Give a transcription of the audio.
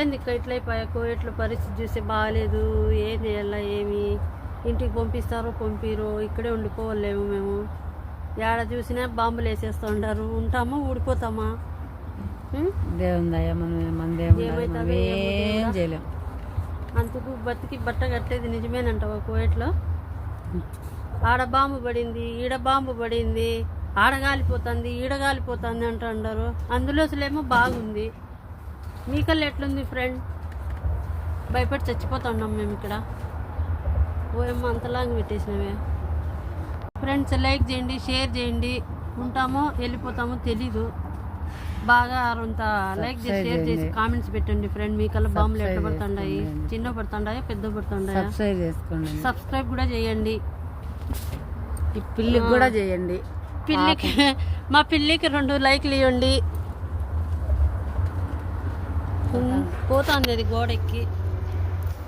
ఏంది ఇక్క ఇట్లయిపోయా కోవిడ్లో పరిస్థితి చూస్తే బాగాలేదు, ఏం చేయాలా ఏమి, ఇంటికి పంపిస్తారో పంపిరో, ఇక్కడే ఉండిపోవాలేము మేము. ఏడ చూసినా బాంబులు వేసేస్తూ ఉంటారు, ఉంటామా ఊడిపోతామా? దేవుందయ్యా మనం ఏం చేయలేం. అందుకు బతికి బట్ట కట్టేది నిజమేనంటావా? కోవిడ్లో ఆడ బాంబు పడింది, ఈడ బాంబు పడింది, ఆడ గాలిపోతుంది, ఈడ గాలిపోతుంది అంటారు. అందులో అసలేమో బాగుంది. మీకల్లా ఎట్లుంది ఫ్రెండ్? భయపడి చచ్చిపోతున్నాం మేము ఇక్కడ. ఓయమ్మ అంతలాగా పెట్టేసినవే. ఫ్రెండ్స్ లైక్ చేయండి, షేర్ చేయండి. ఉంటామో వెళ్ళిపోతామో తెలీదు. బాగా అంత లైక్ చేసి షేర్ చేసి కామెంట్స్ పెట్టండి ఫ్రెండ్. మీకల్లా బాంబులు ఎట్లా పడుతుండాయి? చిన్న పడుతుండాయా, పెద్ద పడుతుండాయా? సబ్స్క్రైబ్ కూడా చేయండి. ఈ పిల్లికి కూడా చేయండి. మా పిల్లికి 2 లైక్లు ఇవ్వండి. పోతుంది అది గోడెక్కి.